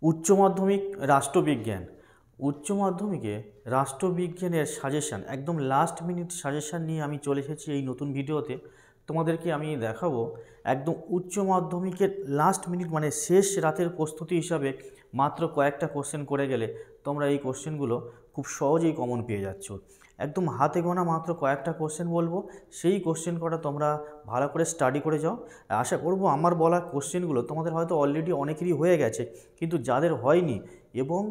উচ্চ মাধ্যমিক রাষ্ট্রবিজ্ঞান, উচ্চ মাধ্যমিকে রাষ্ট্রবিজ্ঞানের সাজেশান, একদম লাস্ট মিনিট সাজেশান নিয়ে আমি চলে এসেছি এই নতুন ভিডিওতে। তোমাদেরকে আমি দেখাবো একদম উচ্চ মাধ্যমিকের লাস্ট মিনিট, মানে শেষ রাতের প্রস্তুতি হিসাবে মাত্র কয়েকটা কোশ্চেন করে গেলে তোমরা এই কোশ্চেনগুলো খুব সহজেই কমন পেয়ে যাচ্ছ। একদম হাতে গোনা মাত্র কয়েকটা কোশ্চেন বলবো, সেই কোশ্চেন কটা তোমরা ভালো করে স্টাডি করে যাও। আশা করব আমার বলা কোশ্চেনগুলো তোমাদের হয়তো অলরেডি অনেকেরই হয়ে গেছে, কিন্তু যাদের হয়নি এবং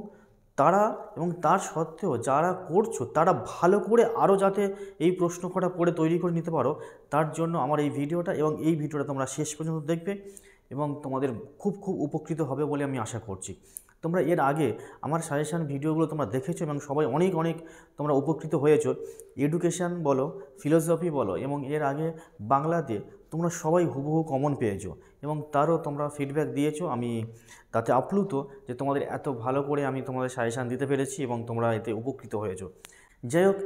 তার সত্ত্বেও যারা করছো তারা ভালো করে আরও যাতে এই প্রশ্ন কটা পড়ে তৈরি করে নিতে পারো, তার জন্য আমার এই ভিডিওটা, এবং এই ভিডিওটা তোমরা শেষ পর্যন্ত দেখবে এবং তোমাদের খুব খুব উপকৃত হবে বলে আমি আশা করছি। তোমরা এর আগে আমার সাজেশান ভিডিওগুলো তোমরা দেখেছো এবং সবাই অনেক অনেক তোমরা উপকৃত হয়েছো। এডুকেশান বলো, ফিলোসফি বলো, এবং এর আগে বাংলাতে তোমরা সবাই হুবহু কমন পেয়েছো এবং তারও তোমরা ফিডব্যাক দিয়েছো। আমি তাতে আপ্লুত যে তোমাদের এত ভালো করে আমি তোমাদের সাজেশান দিতে পেরেছি এবং তোমরা এতে উপকৃত হয়েছো। যাই হোক,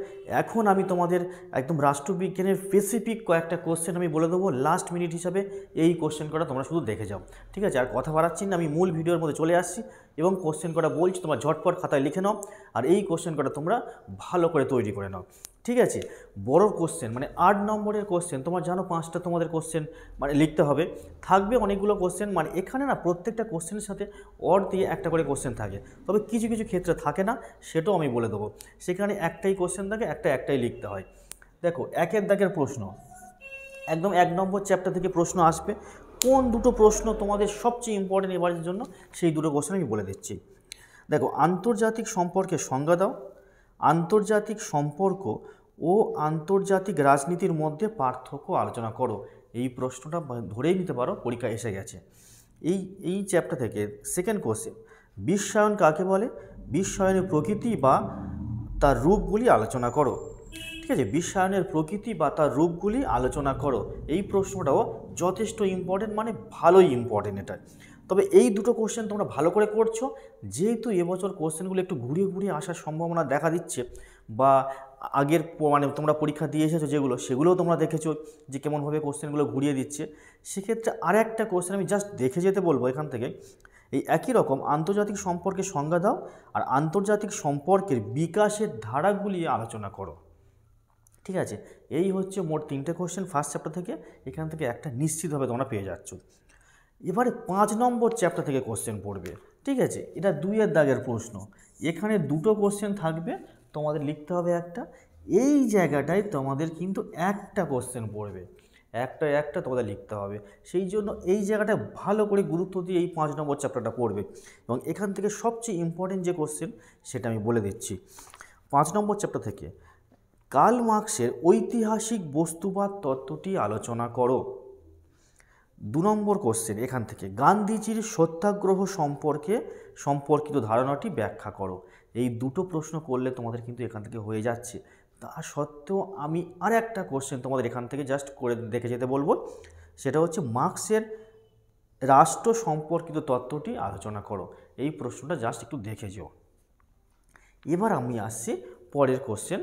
এখন আমি তোমাদের একদম রাষ্ট্রবিজ্ঞানের স্পেসিফিক কয়েকটা কোশ্চেন আমি বলে দেবো লাস্ট মিনিট হিসাবে। এই কোশ্চেন কটা তোমরা শুধু দেখে যাও, ঠিক আছে? আর কথা বাড়াচ্ছি না, আমি মূল ভিডিওর মধ্যে চলে আসছি এবং কোশ্চেন কটা বলছি, তোমরা ঝটপট খাতায় লিখে নাও আর এই কোশ্চেন কটা তোমরা ভালো করে তৈরি করে নাও, ঠিক আছে? বড় কোশ্চেন মানে 8 নম্বরের কোশ্চেন, তোমার জানো 5টা তোমাদের কোশ্চেন মানে লিখতে হবে, থাকবে অনেকগুলো কোশ্চেন। মানে এখানে না প্রত্যেকটা কোশ্চেনের সাথে অর দিয়ে একটা করে কোশ্চেন থাকে, তবে কিছু কিছু ক্ষেত্রে থাকে না, সেটাও আমি বলে দেবো। সেখানে একটাই কোশ্চেন থাকে, একটাই লিখতে হয়। দেখো, একের দাগের প্রশ্ন, একদম 1 নম্বর চ্যাপ্টার থেকে প্রশ্ন আসবে। কোন দুটো প্রশ্ন তোমাদের সবচেয়ে ইম্পর্টেন্ট এবারের জন্য, সেই দুটো কোশ্চেন আমি বলে দিচ্ছি। দেখো, আন্তর্জাতিক সম্পর্কে সংজ্ঞা দাও। আন্তর্জাতিক সম্পর্ক ও আন্তর্জাতিক রাজনীতির মধ্যে পার্থক্য আলোচনা করো। এই প্রশ্নটা ধরেই নিতে পারো পরীক্ষা এসে গেছে। এই চ্যাপ্টার থেকে সেকেন্ড কোশ্চেন, বিশ্বায়ন কাকে বলে? বিশ্বায়নের প্রকৃতি বা তার রূপগুলি আলোচনা করো। ঠিক আছে, বিশ্বায়নের প্রকৃতি বা তার রূপগুলি আলোচনা করো। এই প্রশ্নটাও যথেষ্ট ইম্পর্টেন্ট, মানে ভালোই ইম্পর্টেন্ট এটা। তবে এই দুটো কোশ্চেন তোমরা ভালো করে করছো, যেহেতু এবছর কোশ্চেনগুলো একটু ঘুরিয়ে ঘুরিয়ে আসার সম্ভাবনা দেখা দিচ্ছে, বা আগের মানে তোমরা পরীক্ষা দিয়ে এসেছো সেগুলোও তোমরা দেখেছো যে কেমনভাবে কোশ্চেনগুলো ঘুরিয়ে দিচ্ছে। সেক্ষেত্রে আর একটা কোশ্চেন আমি জাস্ট দেখে যেতে বলবো এখান থেকে। এই একই রকম আন্তর্জাতিক সম্পর্কের সংজ্ঞা দাও আর আন্তর্জাতিক সম্পর্কের বিকাশের ধারাগুলি আলোচনা করো। ঠিক আছে, এই হচ্ছে মোট 3টে কোশ্চেন ফার্স্ট চ্যাপ্টার থেকে। এখান থেকে একটা নিশ্চিতভাবে তোমরা পেয়ে যাচ্ছ। এবারে 5 নম্বর চ্যাপ্টার থেকে কোশ্চেন পড়বে, ঠিক আছে? এটা 2-এর দাগের প্রশ্ন। এখানে দুটো কোশ্চেন থাকবে, তোমাদের লিখতে হবে একটা। এই জায়গাটায় তোমাদের কিন্তু একটা কোশ্চেন পড়বে, একটা তোমাদের লিখতে হবে। সেই জন্য এই জায়গাটা ভালো করে গুরুত্ব দিয়ে এই 5 নম্বর চ্যাপ্টারটা পড়বে এবং এখান থেকে সবচেয়ে ইম্পর্টেন্ট যে কোশ্চেন সেটা আমি বলে দিচ্ছি। 5 নম্বর চ্যাপ্টার থেকে কার্ল মার্ক্সের ঐতিহাসিক বস্তুবাদ তত্ত্বটি আলোচনা করো। 2 নম্বর কোশ্চেন এখান থেকে গান্ধীজির সত্যাগ্রহ সম্পর্কিত ধারণাটি ব্যাখ্যা করো। এই দুটো প্রশ্ন করলে তোমাদের কিন্তু এখান থেকে হয়ে যাচ্ছে। তা সত্ত্বেও আমি আর একটা কোশ্চেন তোমাদের এখান থেকে জাস্ট করে দেখে যেতে বলবো, সেটা হচ্ছে মার্ক্সের রাষ্ট্র সম্পর্কিত তত্ত্বটি আলোচনা করো। এই প্রশ্নটা জাস্ট একটু দেখে যেও। এবার আমি আসছি পরের কোশ্চেন,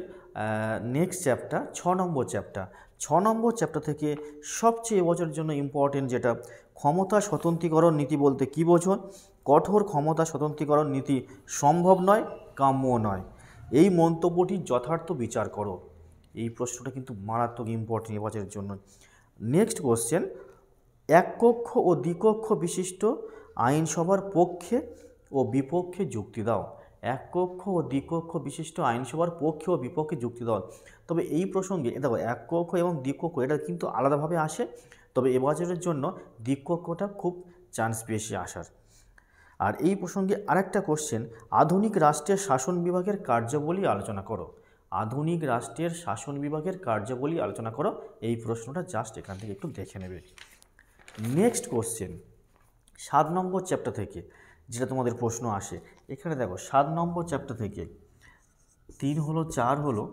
নেক্সট চ্যাপ্টার 6 নম্বর চ্যাপ্টার। 6 নম্বর চ্যাপ্টার থেকে সবচেয়ে এবছরের জন্য ইম্পর্টেন্ট যেটা, ক্ষমতা স্বতন্ত্রীকরণ নীতি বলতে কী বোঝো? কঠোর ক্ষমতা স্বতন্ত্রীকরণ নীতি সম্ভব নয়, কাম্য নয়। এই মন্তব্যটি যথার্থ বিচার করো। এই প্রশ্নটা কিন্তু মারাত্মক ইম্পর্টেন্ট এবছরের জন্য। নেক্সট কোশ্চেন, এককক্ষ ও দ্বিকক্ষ বিশিষ্ট আইনসভার পক্ষে ও বিপক্ষে যুক্তি দাও। এককক্ষ ও দ্বিকক্ষ বিশিষ্ট আইনসভার পক্ষে ও বিপক্ষে যুক্তি দাও। তবে এই প্রসঙ্গে দেখো, এককক্ষ এবং দ্বিকক্ষ এটা কিন্তু আলাদাভাবে আসে, তবে এবছরের জন্য দ্বিকক্ষটা খুব চান্স বেশি আসার। আর এই প্রসঙ্গে আরেকটা কোশ্চেন, আধুনিক রাষ্ট্রের শাসন বিভাগের কার্যাবলী আলোচনা করো। আধুনিক রাষ্ট্রের শাসন বিভাগের কার্যাবলী আলোচনা করো। এই প্রশ্নটা জাস্ট এখান থেকে একটু দেখে নেবে। নেক্সট কোশ্চেন 7 নম্বর চ্যাপ্টার থেকে যেটা তোমাদের প্রশ্ন আসে, এখানে দেখো 7 নম্বর চ্যাপ্টার থেকে 3 হলো 4 হলো।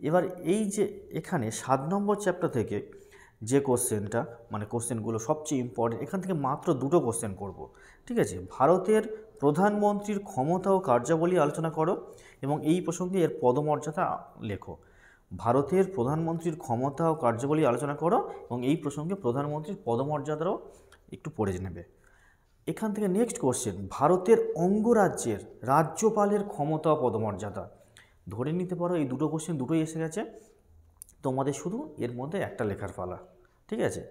এবার এই যে এখানে 7 নম্বর চ্যাপ্টার থেকে যে কোশ্চেনটা, মানে কোশ্চেনগুলো সবচেয়ে ইম্পর্টেন্ট, এখান থেকে মাত্র দুটো কোশ্চেন করব, ঠিক আছে? ভারতের প্রধানমন্ত্রীর ক্ষমতা ও কার্যাবলী আলোচনা করো এবং এই প্রসঙ্গে এর পদমর্যাদা লেখো। ভারতের প্রধানমন্ত্রীর ক্ষমতা ও কার্যাবলী আলোচনা করো এবং এই প্রসঙ্গে প্রধানমন্ত্রীর পদমর্যাদারও একটু পড়ে নেবে। এখান থেকে নেক্সট কোশ্চেন, ভারতের অঙ্গরাজ্যের রাজ্যপালের ক্ষমতা ও পদমর্যাদা। ধরে নিতে পারো এই দুটো কোশ্চেন দুটোই এসে গেছে, তোমাদের শুধু এর মধ্যে একটা লেখার পালা। ঠিক আছে,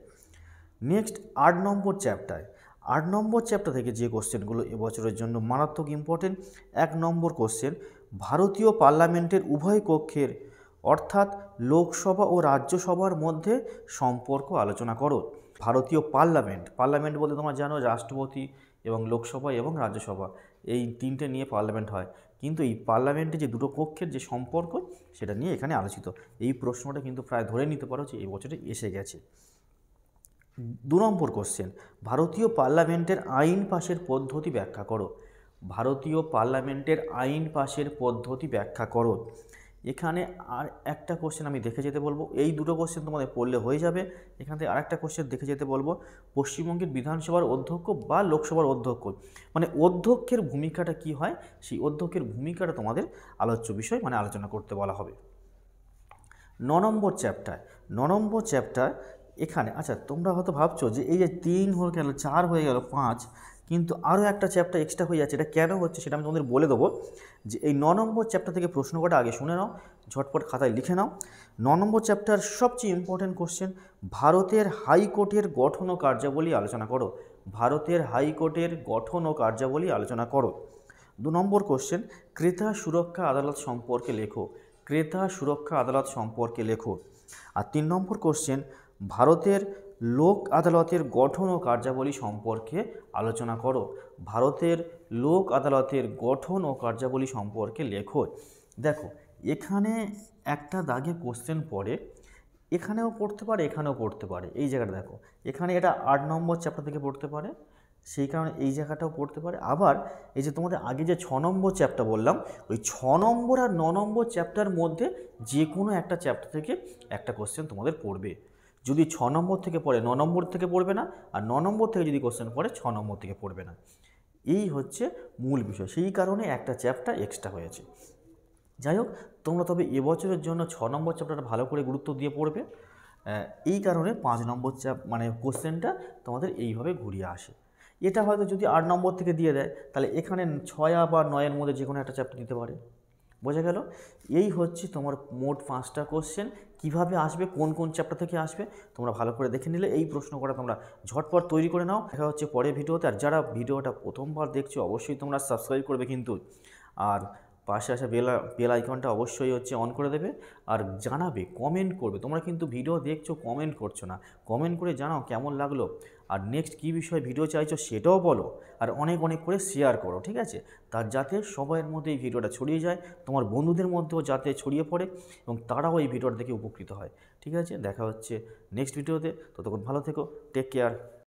নেক্সট 8 নম্বর চ্যাপ্টার। 8 নম্বর চ্যাপ্টার থেকে যে কোশ্চেনগুলো এবছরের জন্য মারাত্মক ইম্পর্টেন্ট। 1 নম্বর কোশ্চেন, ভারতীয় পার্লামেন্টের উভয় কক্ষের অর্থাৎ লোকসভা ও রাজ্যসভার মধ্যে সম্পর্ক আলোচনা করো। ভারতীয় পার্লামেন্ট বলতে তোমরা জানো রাষ্ট্রপতি এবং লোকসভা এবং রাজ্যসভা, এই তিনটে নিয়ে পার্লামেন্ট হয়, কিন্তু এই পার্লামেন্টে যে দুটো কক্ষের যে সম্পর্ক সেটা নিয়ে এখানে আলোচিত। এই প্রশ্নটা কিন্তু প্রায় ধরে নিতে পারো যে এই বছরে এসে গেছে। 2 নম্বর কোশ্চেন, ভারতীয় পার্লামেন্টের আইন পাশের পদ্ধতি ব্যাখ্যা করো। ভারতীয় পার্লামেন্টের আইন পাশের পদ্ধতি ব্যাখ্যা করো। এখানে আর একটা কোশ্চেন আমি দেখে যেতে বলবো, এই দুটো কোশ্চেন তোমাদের পড়লে হয়ে যাবে। এখান থেকে আরেকটা কোশ্চেন দেখে যেতে বলবো, পশ্চিমবঙ্গের বিধানসভার অধ্যক্ষ বা লোকসভার অধ্যক্ষ মানে অধ্যক্ষের ভূমিকাটা কি হয়, সেই অধ্যক্ষের ভূমিকাটা তোমাদের আলোচ্য বিষয় মানে আলোচনা করতে বলা হবে। 9 নম্বর চ্যাপ্টার এখানে, আচ্ছা তোমরা হয়তো ভাবছো যে এই যে 3 হয়ে গেল, 4 হয়ে গেল, 5, কিন্তু আরও একটা চ্যাপ্টার এক্সট্রা হয়ে যাচ্ছে, এটা কেন হচ্ছে সেটা আমি তোমাদের বলে দেবো। যে এই 9 নম্বর চ্যাপ্টার থেকে প্রশ্ন কটা আগে শুনে নাও, ঝটপট খাতায় লিখে নাও। 9 নম্বর চ্যাপ্টার সবচেয়ে ইম্পর্টেন্ট কোশ্চেন, ভারতের হাইকোর্টের গঠন ও কার্যাবলী আলোচনা করো। ভারতের হাইকোর্টের গঠন ও কার্যাবলী আলোচনা করো। 2 নম্বর কোশ্চেন, ক্রেতা সুরক্ষা আদালত সম্পর্কে লেখো। ক্রেতা সুরক্ষা আদালত সম্পর্কে লেখো। আর 3 নম্বর কোশ্চেন, ভারতের লোক আদালতের গঠন ও কার্যাবলী সম্পর্কে আলোচনা করো। ভারতের লোক আদালতের গঠন ও কার্যাবলী সম্পর্কে লেখো। দেখো এখানে একটা দাগে কোশ্চেন পড়ে, এখানেও পড়তে পারে এখানেও পড়তে পারে। এই জায়গাটা দেখো, এখানে এটা 8 নম্বর চ্যাপ্টার থেকে পড়তে পারে, সেই কারণে এই জায়গাটাও পড়তে পারে। আবার এই যে তোমাদের আগে যে 6 নম্বর চ্যাপ্টার বললাম, ওই 6 নম্বর আর 9 নম্বর চ্যাপ্টার মধ্যে যে কোনো একটা চ্যাপ্টার থেকে একটা কোশ্চেন তোমাদের পড়বে। যদি 6 নম্বর থেকে পড়ে 9 নম্বর থেকে পড়বে না, আর 9 নম্বর থেকে যদি কোশ্চেন পড়ে 6 নম্বর থেকে পড়বে না। এই হচ্ছে মূল বিষয়, সেই কারণে একটা চ্যাপ্টার এক্সট্রা হয়েছে। যাই হোক, তোমরা তবে এবছরের জন্য 6 নম্বর চ্যাপ্টারটা ভালো করে গুরুত্ব দিয়ে পড়বে। এই কারণে 5 নম্বর মানে কোশ্চেনটা তোমাদের এইভাবে ঘুরিয়ে আসে। এটা হয়তো যদি 8 নম্বর থেকে দিয়ে দেয়, তাহলে এখানে 6 বা 9-এর মধ্যে যে কোনো একটা চ্যাপ্টার দিতে পারে। বোঝা গেল? এই হচ্ছে তোমার মোট 5টা কোশ্চেন। কীভাবে আসবে, কোন কোন চ্যাপ্টার থেকে আসবে তোমরা ভালো করে দেখে নিলে এই প্রশ্ন করা তোমরা ঝটপট তৈরি করে নাও। দেখা হচ্ছে পরের ভিডিওতে। আর যারা ভিডিওটা প্রথমবার দেখছো অবশ্যই তোমরা সাবস্ক্রাইব করবে কিন্তু, আর পাশে আসা বেল আইকনটা অবশ্যই হচ্ছে অন করে দেবে। আর জানাবে, কমেন্ট করবে। তোমরা কিন্তু ভিডিও দেখছো, কমেন্ট করছো না। কমেন্ট করে জানাও কেমন লাগলো, আর নেক্সট কী বিষয়ে ভিডিও চাইছো সেটাও বলো। আর অনেক অনেক করে শেয়ার করো, ঠিক আছে? তার যাতে সবাইয়ের মধ্যে এই ভিডিওটা ছড়িয়ে যায়, তোমার বন্ধুদের মধ্যেও যাতে ছড়িয়ে পড়ে এবং তারাও এই ভিডিওটা দেখে উপকৃত হয়। ঠিক আছে, দেখা হচ্ছে নেক্সট ভিডিওতে। ততক্ষণ ভালো থেকো, টেক কেয়ার।